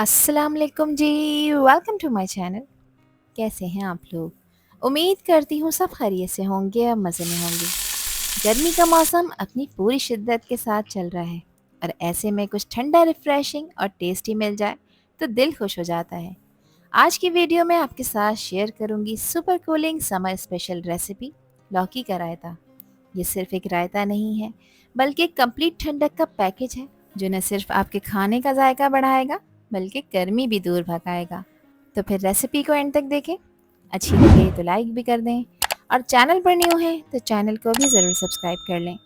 अस्सलाम वालेकुम जी। Welcome to my channel. कैसे हैं आप लोग? उम्मीद करती हूँ सब खैरियत से होंगे और मज़े में होंगे। गर्मी का मौसम अपनी पूरी शिद्दत के साथ चल रहा है और ऐसे में कुछ ठंडा रिफ्रेशिंग और टेस्टी मिल जाए तो दिल खुश हो जाता है। आज की वीडियो में आपके साथ शेयर करूंगी super cooling summer special recipe लौकी का रायता। ये सिर्फ एक रायता नहीं है बल्कि एक कंप्लीट ठंडक का पैकेज है जो न सिर्फ आपके खाने का जायका बढ़ाएगा बल्कि गर्मी भी दूर भगाएगा। तो फिर रेसिपी को एंड तक देखें। अच्छी लगे तो लाइक भी कर दें और चैनल पर न्यू हैं तो चैनल को भी ज़रूर सब्सक्राइब कर लें।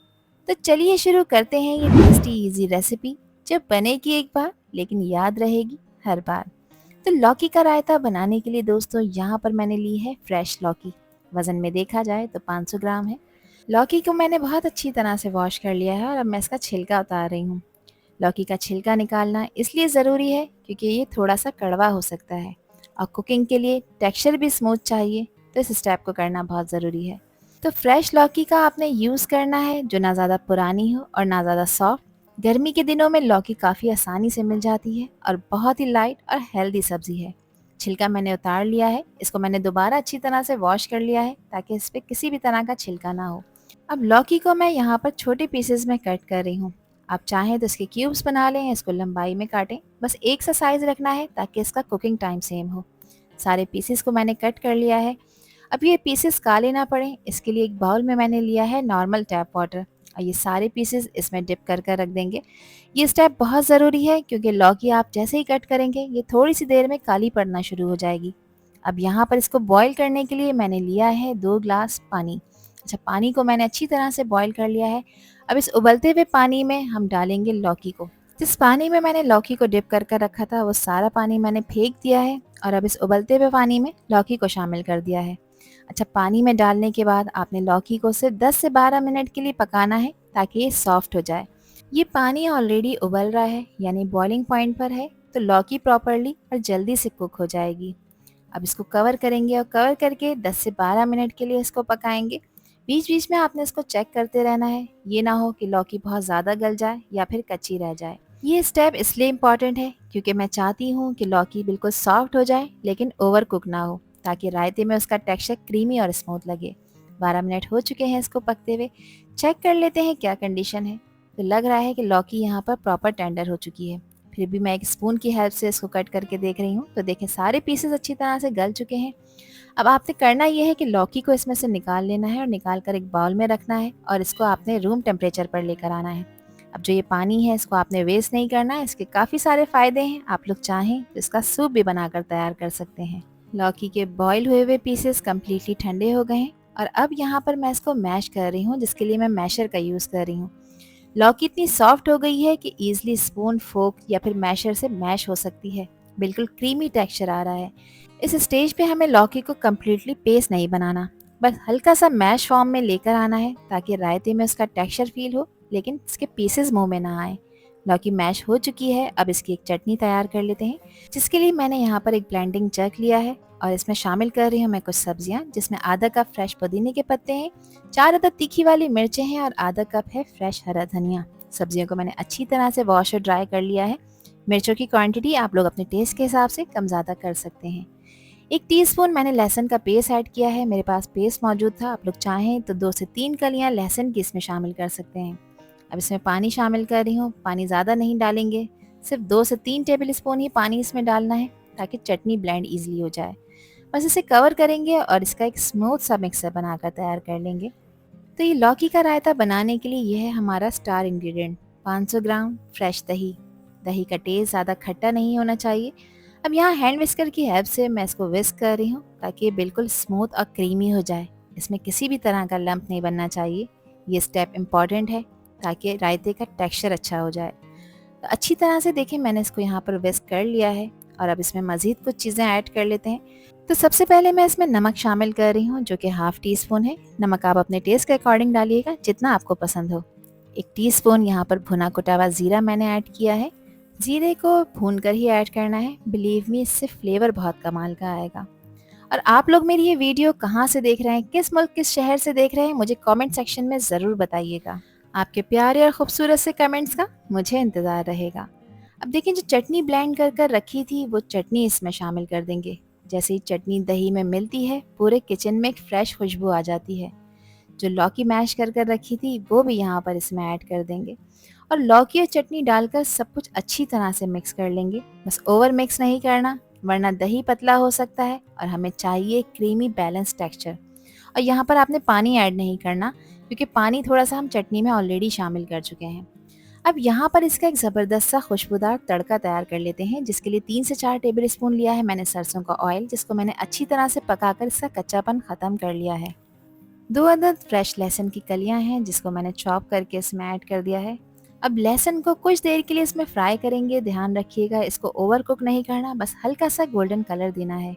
तो चलिए शुरू करते हैं ये टेस्टी इजी रेसिपी जो बनेगी एक बार लेकिन याद रहेगी हर बार। तो लौकी का रायता बनाने के लिए दोस्तों यहाँ पर मैंने ली है फ्रेश लौकी। वज़न में देखा जाए तो 500 ग्राम है। लौकी को मैंने बहुत अच्छी तरह से वॉश कर लिया है और अब मैं इसका छिलका उतार रही हूँ। लौकी का छिलका निकालना इसलिए ज़रूरी है क्योंकि ये थोड़ा सा कड़वा हो सकता है और कुकिंग के लिए टेक्सचर भी स्मूथ चाहिए, तो इस स्टेप को करना बहुत ज़रूरी है। तो फ्रेश लौकी का आपने यूज़ करना है जो ना ज़्यादा पुरानी हो और ना ज़्यादा सॉफ्ट। गर्मी के दिनों में लौकी काफ़ी आसानी से मिल जाती है और बहुत ही लाइट और हेल्दी सब्ज़ी है। छिलका मैंने उतार लिया है, इसको मैंने दोबारा अच्छी तरह से वॉश कर लिया है ताकि इस पर किसी भी तरह का छिलका ना हो। अब लौकी को मैं यहाँ पर छोटे पीसेस में कट कर रही हूँ। आप चाहें तो इसके क्यूब्स बना लें, इसको लंबाई में काटें, बस एक सा साइज़ रखना है ताकि इसका कुकिंग टाइम सेम हो। सारे पीसेस को मैंने कट कर लिया है। अब ये पीसेस काले ना पड़ें इसके लिए एक बाउल में मैंने लिया है नॉर्मल टैप वाटर और ये सारे पीसेस इसमें डिप कर कर रख देंगे। ये स्टेप बहुत ज़रूरी है क्योंकि लौकी आप जैसे ही कट करेंगे ये थोड़ी सी देर में काली पड़ना शुरू हो जाएगी। अब यहाँ पर इसको बॉईल करने के लिए मैंने लिया है 2 ग्लास पानी। अच्छा, पानी को मैंने अच्छी तरह से बॉईल कर लिया है। अब इस उबलते हुए पानी में हम डालेंगे लौकी को। जिस पानी में मैंने लौकी को डिप कर कर रखा था वो सारा पानी मैंने फेंक दिया है और अब इस उबलते हुए पानी में लौकी को शामिल कर दिया है। अच्छा, पानी में डालने के बाद आपने लौकी को सिर्फ 10 से 12 मिनट के लिए पकाना है ताकि ये सॉफ्ट हो जाए। ये पानी ऑलरेडी उबल रहा है यानी बॉइलिंग पॉइंट पर है, तो लौकी प्रॉपरली और जल्दी से कुक हो जाएगी। अब इसको कवर करेंगे और कवर करके 10 से 12 मिनट के लिए इसको पकाएंगे। बीच बीच में आपने इसको चेक करते रहना है, ये ना हो कि लौकी बहुत ज़्यादा गल जाए या फिर कच्ची रह जाए। ये स्टेप इसलिए इम्पॉर्टेंट है क्योंकि मैं चाहती हूँ कि लौकी बिल्कुल सॉफ्ट हो जाए लेकिन ओवर कुक ना हो, ताकि रायते में उसका टेक्सचर क्रीमी और स्मूथ लगे। 12 मिनट हो चुके हैं इसको पकते हुए। चेक कर लेते हैं क्या कंडीशन है। तो लग रहा है कि लौकी यहाँ पर प्रॉपर टेंडर हो चुकी है। फिर भी मैं एक स्पून की हेल्प से इसको कट करके देख रही हूँ, तो देखें सारे पीसेस अच्छी तरह से गल चुके हैं। अब आपने करना ये है कि लौकी को इसमें से निकाल लेना है और निकाल कर एक बाउल में रखना है और इसको आपने रूम टेम्परेचर पर लेकर आना है। अब जो ये पानी है इसको आपने वेस्ट नहीं करना है, इसके काफ़ी सारे फ़ायदे हैं। आप लोग चाहें तो इसका सूप भी बनाकर तैयार कर सकते हैं। लौकी के बॉईल हुए हुए पीसेस कम्प्लीटली ठंडे हो गए हैं और अब यहाँ पर मैं इसको मैश कर रही हूँ, जिसके लिए मैं मैशर का यूज़ कर रही हूँ। लौकी इतनी सॉफ्ट हो गई है कि ईजिली स्पून, फोक या फिर मैशर से मैश हो सकती है। बिल्कुल क्रीमी टेक्सचर आ रहा है। इस स्टेज पे हमें लौकी को कम्प्लीटली पेस्ट नहीं बनाना, बस हल्का सा मैश फॉर्म में लेकर आना है ताकि रायते में उसका टेक्सचर फील हो लेकिन इसके पीसेस मुंह में ना आए। लौकी मैश हो चुकी है, अब इसकी एक चटनी तैयार कर लेते हैं, जिसके लिए मैंने यहाँ पर एक ब्लेंडिंग जग लिया है और इसमें शामिल कर रही हूँ मैं कुछ सब्जियाँ, जिसमें आधा कप फ्रेश पुदीने के पत्ते हैं, 4 अदद तीखी वाली मिर्चें हैं और आधा कप है फ्रेश हरा धनिया। सब्जियों को मैंने अच्छी तरह से वॉश और ड्राई कर लिया है। मिर्चों की क्वांटिटी आप लोग अपने टेस्ट के हिसाब से कम ज़्यादा कर सकते हैं। 1 टीस्पून मैंने लहसुन का पेस्ट ऐड किया है, मेरे पास पेस्ट मौजूद था। आप लोग चाहें तो 2 से 3 कलियां लहसुन की इसमें शामिल कर सकते हैं। अब इसमें पानी शामिल कर रही हूँ, पानी ज़्यादा नहीं डालेंगे, सिर्फ 2 से 3 टेबल स्पून ही पानी इसमें डालना है ताकि चटनी ब्लेंड ईजिली हो जाए। बस इसे कवर करेंगे और इसका एक स्मूथ सा मिक्सर बनाकर तैयार कर लेंगे। तो ये लौकी का रायता बनाने के लिए यह है हमारा स्टार इंग्रेडिएंट, 500 ग्राम फ्रेश दही। दही का टेस्ट ज़्यादा खट्टा नहीं होना चाहिए। अब यहाँ हैंड विस्कर की हेल्प से मैं इसको विस्क कर रही हूँ ताकि ये बिल्कुल स्मूथ और क्रीमी हो जाए। इसमें किसी भी तरह का लम्प नहीं बनना चाहिए। ये स्टेप इम्पॉर्टेंट है ताकि रायते का टेक्सचर अच्छा हो जाए। तो अच्छी तरह से देखें मैंने इसको यहाँ पर विस्क कर लिया है और अब इसमें मज़ीद कुछ चीज़ें ऐड कर लेते हैं। तो सबसे पहले मैं इसमें नमक शामिल कर रही हूँ जो कि ½ टीस्पून है। नमक आप अपने टेस्ट के अकॉर्डिंग डालिएगा, जितना आपको पसंद हो। 1 टीस्पून यहाँ पर भुना कुटा हुआ ज़ीरा मैंने ऐड किया है। ज़ीरे को भून कर ही ऐड करना है, बिलीव मी इससे फ्लेवर बहुत कमाल का आएगा। और आप लोग मेरी ये वीडियो कहाँ से देख रहे हैं, किस मुल्क किस शहर से देख रहे हैं, मुझे कमेंट सेक्शन में ज़रूर बताइएगा। आपके प्यारे और ख़ूबसूरत से कमेंट्स का मुझे इंतज़ार रहेगा। अब देखिए जो चटनी ब्लेंड कर कर रखी थी वो चटनी इसमें शामिल कर देंगे। जैसे ही चटनी दही में मिलती है पूरे किचन में एक फ्रेश खुशबू आ जाती है। जो लौकी मैश कर कर रखी थी वो भी यहाँ पर इसमें ऐड कर देंगे और लौकी और चटनी डालकर सब कुछ अच्छी तरह से मिक्स कर लेंगे। बस ओवर मिक्स नहीं करना वरना दही पतला हो सकता है और हमें चाहिए क्रीमी बैलेंस टेक्सचर। और यहाँ पर आपने पानी ऐड नहीं करना क्योंकि पानी थोड़ा सा हम चटनी में ऑलरेडी शामिल कर चुके हैं। अब यहाँ पर इसका एक ज़बरदस्त सा खुशबूदार तड़का तैयार कर लेते हैं, जिसके लिए 3 से 4 टेबल स्पून लिया है मैंने सरसों का ऑयल, जिसको मैंने अच्छी तरह से पकाकर इसका कच्चापन ख़त्म कर लिया है। 2 अदद फ्रेश लहसुन की कलियां हैं जिसको मैंने चॉप करके इसमें ऐड कर दिया है। अब लहसुन को कुछ देर के लिए इसमें फ्राई करेंगे, ध्यान रखिएगा इसको ओवर कुक नहीं करना, बस हल्का सा गोल्डन कलर देना है।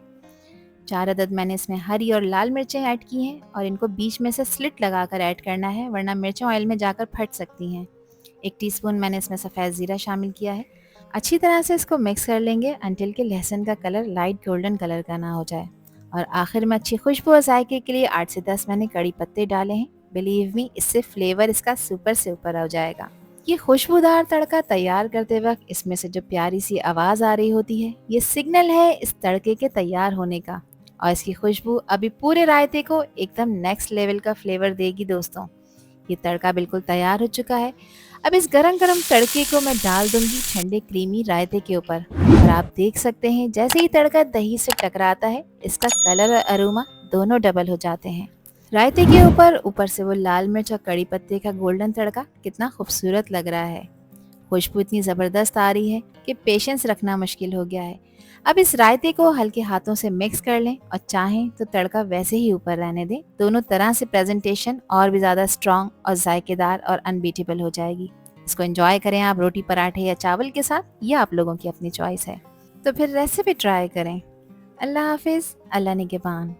4 अदद मैंने इसमें हरी और लाल मिर्चें ऐड की हैं और इनको बीच में से स्लिट लगाकर ऐड करना है वरना मिर्चें ऑयल में जाकर फट सकती हैं। 1 टीस्पून मैंने इसमें सफ़ेद ज़ीरा शामिल किया है। अच्छी तरह से इसको मिक्स कर लेंगे अंटिल के लहसुन का कलर लाइट गोल्डन कलर का ना हो जाए। और आखिर में अच्छी खुशबू और जायके के लिए 8 से 10 मैंने कड़ी पत्ते डाले हैं। बिलीव मी इससे फ्लेवर इसका सुपर से ऊपर हो जाएगा। ये खुशबूदार तड़का तैयार करते वक्त इसमें से जो प्यारी सी आवाज़ आ रही होती है ये सिग्नल है इस तड़के के तैयार होने का। और इसकी खुशबू अभी पूरे रायते को एकदम नेक्स्ट लेवल का फ्लेवर देगी दोस्तों। ये तड़का बिल्कुल तैयार हो चुका है। अब इस गरम गरम तड़के को मैं डाल दूंगी ठंडे क्रीमी रायते के ऊपर और आप देख सकते हैं जैसे ही तड़का दही से टकराता है इसका कलर और अरोमा दोनों डबल हो जाते हैं। रायते के ऊपर ऊपर से वो लाल मिर्च और कड़ी पत्ते का गोल्डन तड़का कितना खूबसूरत लग रहा है। खुशबू इतनी ज़बरदस्त आ रही है कि पेशेंस रखना मुश्किल हो गया है। अब इस रायते को हल्के हाथों से मिक्स कर लें और चाहें तो तड़का वैसे ही ऊपर रहने दें। दोनों तरह से प्रेजेंटेशन और भी ज़्यादा स्ट्रॉन्ग और जायकेदार और अनबीटेबल हो जाएगी। इसको एंजॉय करें आप रोटी पराठे या चावल के साथ, ये आप लोगों की अपनी चॉइस है। तो फिर रेसिपी ट्राई करें। अल्लाह हाफिज़, अल्लाह निगहबान।